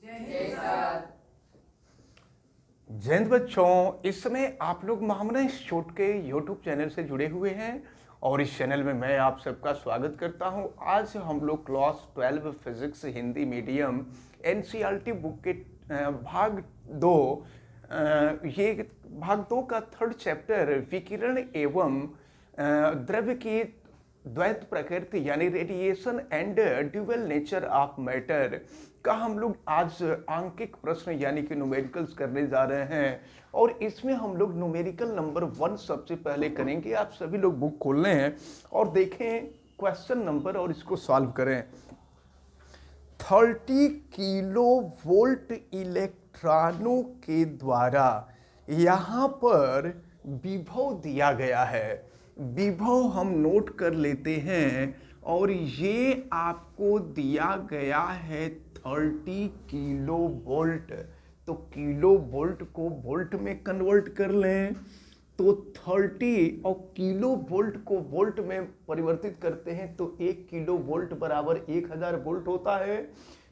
जय हिंद बच्चों, इस समय आप लोग महामना इंस्टीट्यूट के यूट्यूब चैनल से जुड़े हुए हैं और इस चैनल में मैं आप सबका स्वागत करता हूं। आज हम लोग class 12 physics Hindi medium NCERT book के भाग दो ये भाग दो का थर्ड चैप्टर विकिरण एवं द्रव्य की द्वैत प्रकृति यानी radiation and dual nature of matter का हम लोग आज आंकिक प्रश्न यानी कि न्यूमेरिकल्स करने जा रहे हैं। और इसमें हम लोग न्यूमेरिकल नंबर 1 सबसे पहले करेंगे। आप सभी लोग बुक खोल लें हैं और देखें क्वेश्चन नंबर और इसको सॉल्व करें। 30 किलो वोल्ट इलेक्ट्रॉनों के द्वारा यहाँ पर विभव दिया गया है। विभव हम नोट कर लेते हैं और ये आपको दिया गया है 30 किलो वोल्ट। तो किलो वोल्ट को वोल्ट में कन्वर्ट कर लें तो 30 और किलो वोल्ट को वोल्ट में परिवर्तित करते हैं तो 1 किलो वोल्ट बराबर 1000 वोल्ट होता है।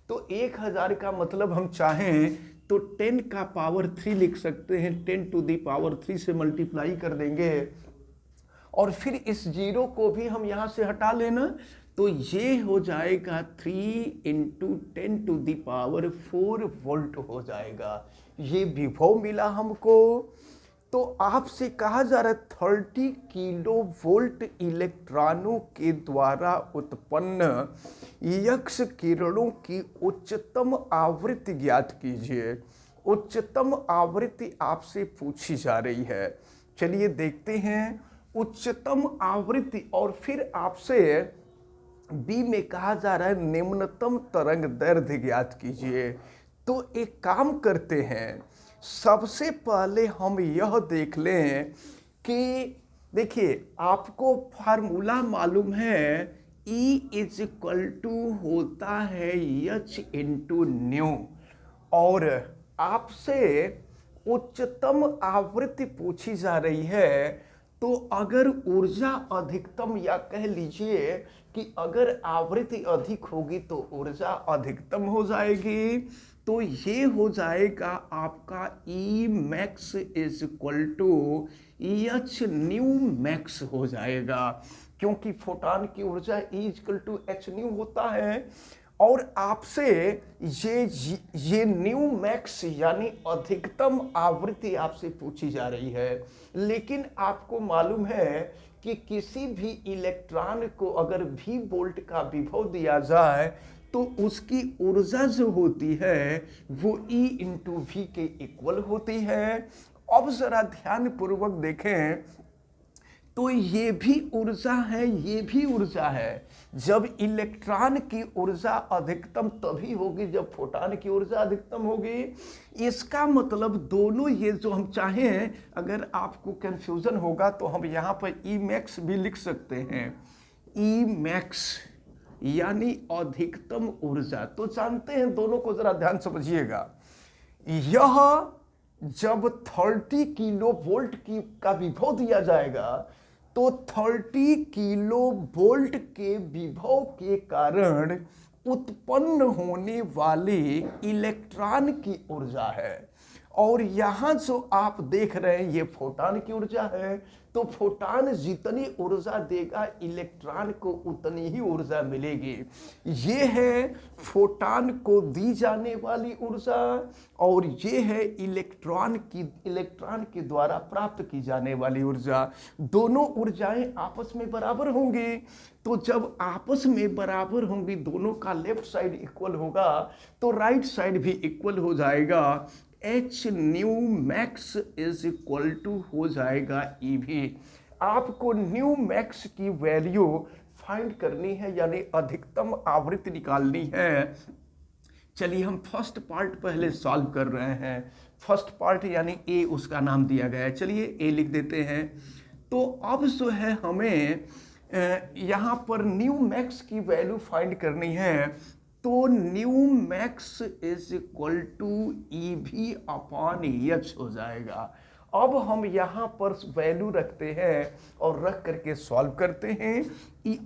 तो 1000 का मतलब हम चाहें तो 10 का पावर 3 लिख सकते हैं। 10 टू दी पावर 3 से मल्टीप्लाई कर देंगे और फिर इस जीरो को भी हम यहाँ से हटा लेना तो ये हो जाएगा 3 into 10 to the power 4 volt हो जाएगा। ये विभव मिला हमको। तो आपसे कहा जा रहा है 30 किलो वोल्ट इलेक्ट्रॉनों के द्वारा उत्पन्न यक्ष किरणों की उच्चतम आवृत्ति ज्ञात कीजिए। उच्चतम आवृत्ति आपसे पूछी जा रही है। चलिए देखते हैं उच्चतम आवृत्ति। और फिर आपसे बी में कहा जा रहा है निम्नतम तरंग दैर्ध्य ज्ञात कीजिए। तो एक काम करते हैं, सबसे पहले हम यह देख लें कि देखिए आपको फार्मूला मालूम है E इज इक्वल टू होता है H इंटू न्यू। और आपसे उच्चतम आवृत्ति पूछी जा रही है तो अगर ऊर्जा अधिकतम या कह लीजिए कि अगर आवृत्ति अधिक होगी तो ऊर्जा अधिकतम हो जाएगी। तो ये हो जाएगा आपका E max is equal to H nu max हो जाएगा, क्योंकि फोटॉन की ऊर्जा E equal to H nu होता है। और आपसे ये न्यू मैक्स यानी अधिकतम आवृत्ति आपसे पूछी जा रही है। लेकिन आपको मालूम है कि किसी भी इलेक्ट्रॉन को अगर v वोल्ट का विभव दिया जाए तो उसकी ऊर्जा जो होती है वो E इंटू वी के इक्वल होती है। अब जरा ध्यान पूर्वक देखें तो ये भी ऊर्जा है, ये भी ऊर्जा है। जब इलेक्ट्रॉन की ऊर्जा अधिकतम तभी होगी जब फोटॉन की ऊर्जा अधिकतम होगी। इसका मतलब दोनों ये जो हम चाहें, अगर आपको कंफ्यूजन होगा तो हम यहाँ पर ई मैक्स भी लिख सकते हैं। ई मैक्स यानी अधिकतम ऊर्जा। तो जानते हैं दोनों को जरा ध्यान समझिएगा। यह जब 30 किलो वोल्ट का विभव दिया जाएगा तो 30 किलो वोल्ट के विभव के कारण उत्पन्न होने वाले इलेक्ट्रॉन की ऊर्जा है। और यहाँ जो आप देख रहे हैं ये फोटॉन की ऊर्जा है। तो फोटॉन जितनी ऊर्जा देगा इलेक्ट्रॉन को उतनी ही ऊर्जा मिलेगी। ये है फोटॉन को दी जाने वाली ऊर्जा और ये है इलेक्ट्रॉन के द्वारा प्राप्त की जाने वाली ऊर्जा। दोनों ऊर्जाएं आपस में बराबर होंगी। तो जब आपस में बराबर होंगी, दोनों का लेफ्ट साइड इक्वल होगा तो राइट साइड भी इक्वल हो जाएगा। H nu max is equal to हो जाएगा E भी। आपको न्यू मैक्स की वैल्यू फाइंड करनी है यानी अधिकतम आवृत्ति निकालनी है। चलिए हम फर्स्ट पार्ट पहले सॉल्व कर रहे हैं। फर्स्ट पार्ट यानी A उसका नाम दिया गया है। चलिए A लिख देते हैं। तो अब जो है हमें यहाँ पर न्यू मैक्स की वैल्यू फाइंड करनी है। तो nu max is equal to E भी अपॉन एच हो जाएगा। अब हम यहाँ पर वैल्यू रखते हैं और रख करके सॉल्व करते हैं।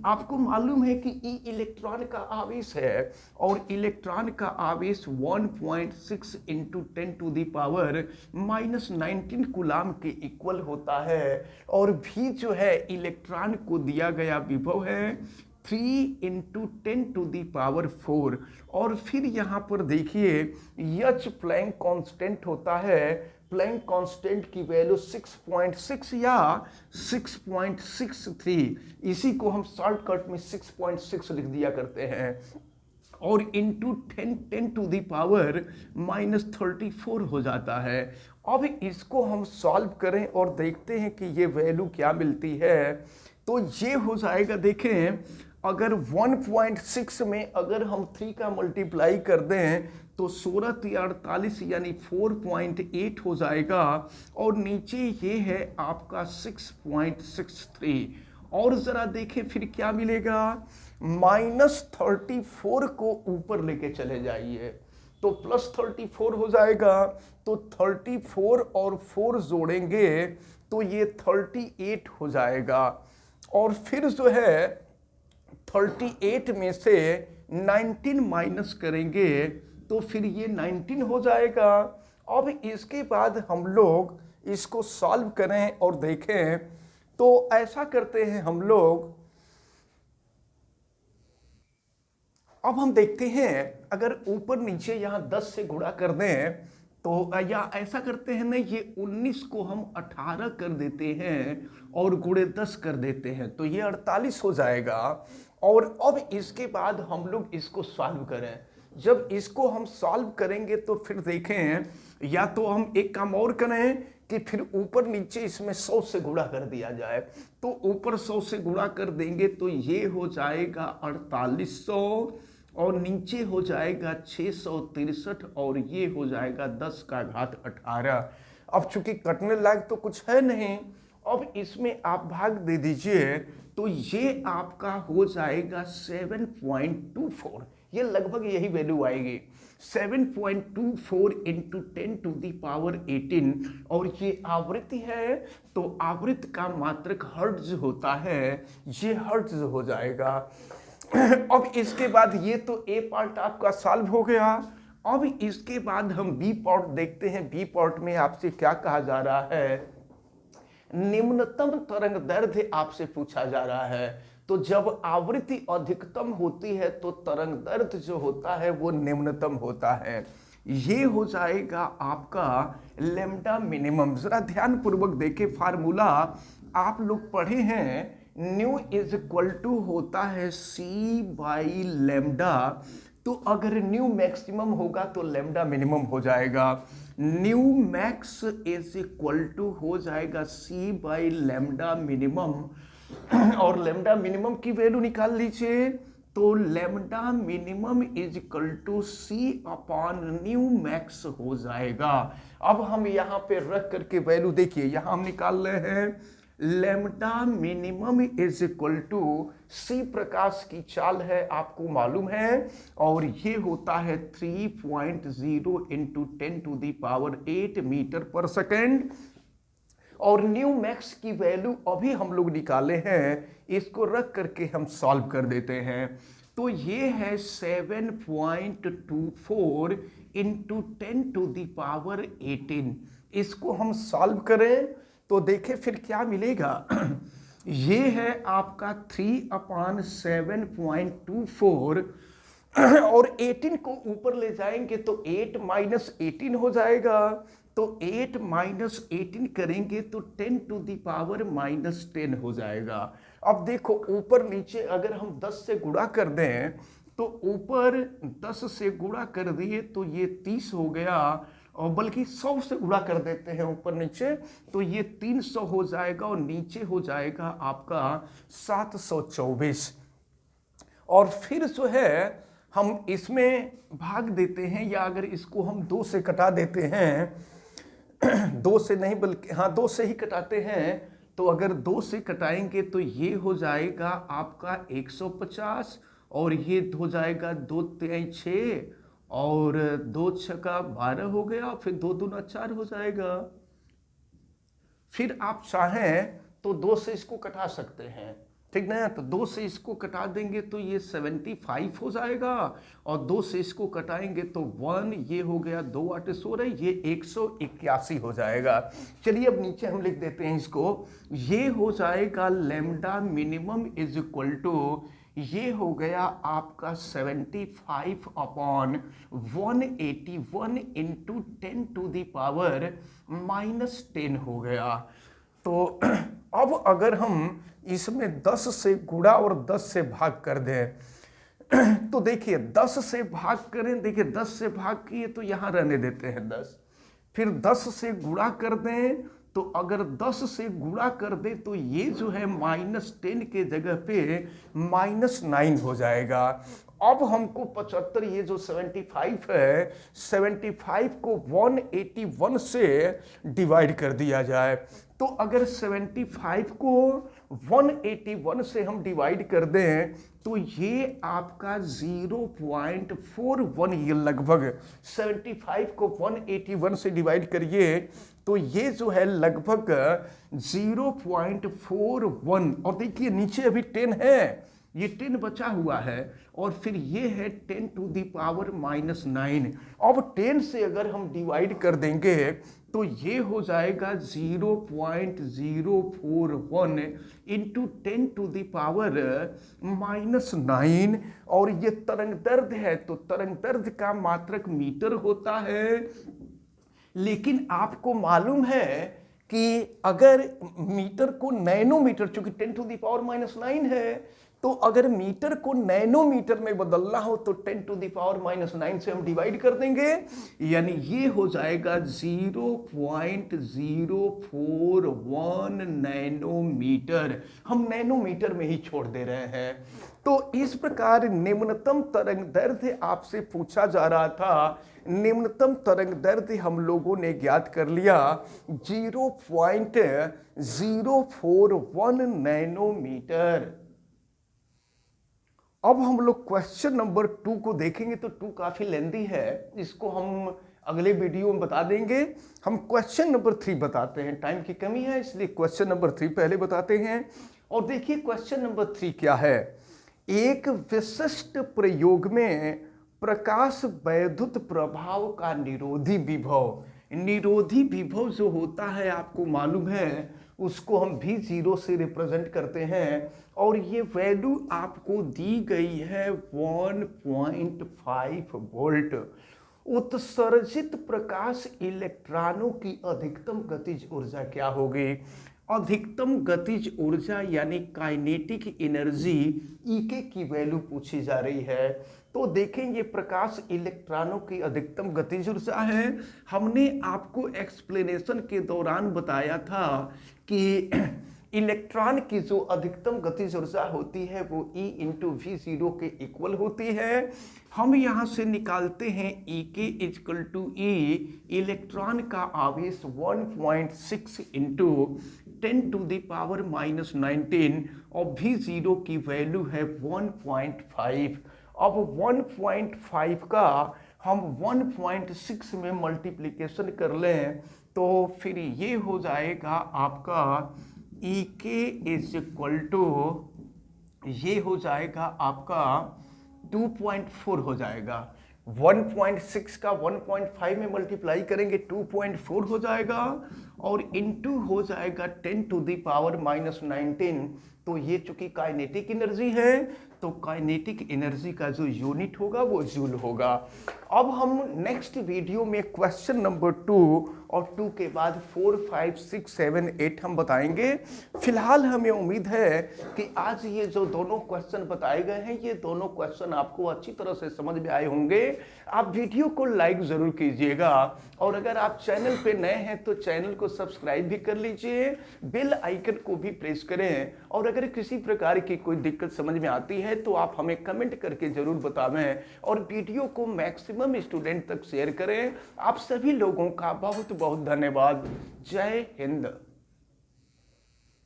आपको मालूम है कि ई इलेक्ट्रॉन का आवेश है और इलेक्ट्रॉन का आवेश 1.6 इंटू 10⁻⁻19 कूलाम के इक्वल होता है। और भी जो है इलेक्ट्रॉन को दिया गया विभव है 3 इंटू 10⁴। और फिर यहाँ पर देखिए एच प्लैंक कांस्टेंट होता है। प्लैंक कांस्टेंट की वैल्यू 6.6 या 6.63, इसी को हम शॉर्टकट में 6.6 लिख दिया करते हैं। और इंटू 10⁻⁻34 हो जाता है। अब इसको हम सॉल्व करें और देखते हैं कि ये वैल्यू क्या मिलती है। तो ये हो जाएगा, देखें अगर 1.6 में अगर हम 3 का मल्टीप्लाई कर दें तो 16 3 48 यानी 4.8 हो जाएगा। और नीचे ये है आपका 6.63। और जरा देखें फिर क्या मिलेगा, -34 को ऊपर लेके चले जाइए तो +34 हो जाएगा। तो 34 और 4 जोड़ेंगे तो ये 38 हो जाएगा। और फिर जो है 38 में से 19 माइनस करेंगे तो फिर ये 19 हो जाएगा। अब इसके बाद हम लोग इसको सॉल्व करें और देखें तो ऐसा करते हैं हम लोग। अब हम देखते हैं अगर ऊपर नीचे यहाँ 10 से गुणा कर दें तो या ऐसा करते हैं ना, ये 19 को हम 18 कर देते हैं और गुणे 10 कर देते हैं तो ये 48 हो जाएगा। और अब इसके बाद हम लोग इसको सॉल्व करें। जब इसको हम सॉल्व करेंगे तो फिर देखें, या तो हम एक काम और करें कि फिर ऊपर नीचे इसमें 100 से गुणा कर दिया जाए। तो ऊपर 100 से गुणा कर देंगे तो ये हो जाएगा 4800 और नीचे हो जाएगा 663 और ये हो जाएगा 10 का घात 18। अब चूंकि कटने लायक तो कुछ है नहीं, अब इसमें आप भाग दे दीजिए तो ये आपका हो जाएगा 7.24। ये लगभग यही वैल्यू आएगी 7.24 इंटू 10⁻18। और ये आवृत्ति है तो आवृत्ति का मात्रक हर्ट्ज होता है, ये हर्ट्ज हो जाएगा। अब इसके बाद ये तो ए पार्ट आपका सॉल्व हो गया। अब इसके बाद हम बी पार्ट देखते हैं। बी पार्ट में आपसे क्या कहा जा रहा है, निम्नतम तरंग दैर्ध्य आपसे पूछा जा रहा है। तो जब आवृत्ति अधिकतम होती है तो तरंग दैर्ध्य जो होता है वो निम्नतम होता है। ये हो जाएगा आपका लैम्डा मिनिमम। जरा ध्यान पूर्वक देखें, फार्मूला आप लोग पढ़े हैं, न्यू इज इक्वल टू होता है सी बाई लैम्डा। तो अगर न्यू मैक्सिमम होगा तो लैम्डा मिनिमम हो जाएगा। Nu max is equal to हो जाएगा सी बाई लैम्डा मिनिमम। और लैम्डा मिनिमम की वैल्यू निकाल लीजिए तो lambda minimum is equal to C upon nu max हो जाएगा। अब हम यहाँ पे रख करके वैल्यू देखिए, यहाँ हम निकाल रहे हैं lambda minimum is equal to C प्रकाश की चाल है आपको मालूम है, और ये होता है 3.0 इंटू 10⁸ मीटर पर सेकेंड। और न्यू मैक्स की वैल्यू अभी हम लोग निकाले हैं, इसको रख करके हम सॉल्व कर देते हैं। तो ये है 7.24 इंटू 10⁸। इसको हम सॉल्व करें तो देखें फिर क्या मिलेगा। ये है आपका 3/7.24 और 18 को ऊपर ले जाएंगे तो 8 माइनस 18 हो जाएगा। तो 8 माइनस 18 करेंगे तो 10⁻−10 हो जाएगा। अब देखो ऊपर नीचे अगर हम 10 से गुणा कर दें तो ऊपर 10 से गुणा कर दिए तो ये 30 हो गया, और बल्कि 100 से गुणा कर देते हैं ऊपर नीचे तो ये 300 हो जाएगा, और नीचे हो जाएगा आपका 724। और फिर जो है हम इसमें भाग देते हैं, या अगर इसको हम 2 से कटा देते हैं 2 से नहीं बल्कि हाँ 2 से ही कटाते हैं, तो अगर 2 से कटाएंगे तो ये हो जाएगा आपका 150, और ये हो जाएगा 2 3 6 और 2 6 12 हो गया, फिर 2 दूना 4 हो जाएगा। फिर आप चाहें तो 2 से इसको कटा सकते हैं, ठीक ना। तो 2 से इसको कटा देंगे तो ये 75 हो जाएगा, और 2 से इसको कटाएंगे तो 1, ये हो गया 2 8 16, ये 181 हो जाएगा। चलिए अब नीचे हम लिख देते हैं इसको, ये हो जाएगा lambda minimum is equal to, ये हो गया आपका 75 अपॉन 181 इंटू 10⁻⁻10 हो गया। तो अब अगर हम इसमें 10 से गुणा और 10 से भाग कर दें तो देखिए 10 से भाग करें, देखिए 10 से भाग किए तो यहाँ रहने देते हैं 10, फिर 10 से गुणा कर दें, तो अगर 10 से गुणा कर दे तो ये जो है -10 के जगह पे -9 हो जाएगा। अब हमको 75, ये जो 75 है, 75 को 181 से डिवाइड कर दिया जाए, तो अगर 75 को 181 से हम डिवाइड कर दें तो ये आपका 0.41, ये लगभग 75 को 181 से डिवाइड करिए तो ये जो है लगभग 0.41, और देखिए नीचे अभी 10 है, ये 10 बचा हुआ है, और फिर ये है 10⁻⁹। अब 10 से अगर हम डिवाइड कर देंगे तो ये हो जाएगा 0.041 इंटू 10⁻⁹, और ये तरंग दैर्ध्य है, तो तरंग दैर्ध्य का मात्रक मीटर होता है। लेकिन आपको मालूम है कि अगर मीटर को नैनोमीटर, चूंकि 10⁻⁹ है, तो अगर मीटर को नैनोमीटर में बदलना हो तो 10⁻⁹ से हम डिवाइड कर देंगे, यानी ये हो जाएगा 0.041 नैनोमीटर। हम नैनोमीटर में ही छोड़ दे रहे हैं। तो इस प्रकार निम्नतम तरंग दैर्ध्य आपसे पूछा जा रहा था, निम्नतम तरंग दैर्ध्य हम लोगों ने ज्ञात कर लिया 0.041 नैनोमीटर। अब हम लोग क्वेश्चन नंबर 2 को देखेंगे, तो 2 काफी लेंथी है, इसको हम अगले वीडियो में बता देंगे। हम क्वेश्चन नंबर 3 बताते हैं, टाइम की कमी है इसलिए क्वेश्चन नंबर 3 पहले बताते हैं। और देखिए क्वेश्चन नंबर 3 क्या है, एक विशिष्ट प्रयोग में प्रकाश वैद्युत प्रभाव का निरोधी विभव, निरोधी विभव जो होता है आपको मालूम है, उसको हम V0 से रिप्रेजेंट करते हैं, और ये वैल्यू आपको दी गई है 1.5 वोल्ट। उत्सर्जित प्रकाश इलेक्ट्रॉनों की अधिकतम गतिज ऊर्जा क्या होगी? अधिकतम गतिज ऊर्जा यानी काइनेटिक एनर्जी ईके की वैल्यू पूछी जा रही है। तो देखेंगे प्रकाश इलेक्ट्रॉनों की अधिकतम गतिज ऊर्जा है। हमने आपको एक्सप्लेनेशन के दौरान बताया था कि इलेक्ट्रॉन की जो अधिकतम गतिज ऊर्जा होती है वो E इंटू V0 के इक्वल होती है। हम यहाँ से निकालते हैं E equal to E, electron का आवेश 1.6 इंटू 10⁻⁻19 और V0 की वैल्यू है 1.5। अब 1.5 का हम 1.6 में मल्टीप्लिकेशन कर लें तो फिर ये हो जाएगा आपका EK इज इक्वल टू, ये हो जाएगा आपका 2.4 हो जाएगा। 1.6 का 1.5 में मल्टीप्लाई करेंगे 2.4 हो जाएगा, और इनटू हो जाएगा 10⁻⁻19। तो ये चूंकि काइनेटिक एनर्जी है तो काइनेटिक एनर्जी का जो यूनिट होगा वो जूल होगा। अब हम नेक्स्ट वीडियो में क्वेश्चन नंबर 2 और 2 के बाद 4, 5, 6, 7, 8 हम बताएंगे। फिलहाल हमें उम्मीद है कि आज ये जो दोनों क्वेश्चन बताए गए हैं ये दोनों क्वेश्चन आपको अच्छी तरह से समझ में आए होंगे। आप वीडियो को लाइक जरूर कीजिएगा, और अगर आप चैनल पे नए हैं तो चैनल को सब्सक्राइब भी कर लीजिए, बेल आइकन को भी प्रेस करें, और अगर किसी प्रकार की कोई दिक्कत समझ में आती है तो आप हमें कमेंट करके जरूर बतावें, और वीडियो को मैक्सिमम स्टूडेंट तक शेयर करें। आप सभी लोगों का बहुत बहुत धन्यवाद। जय हिंद।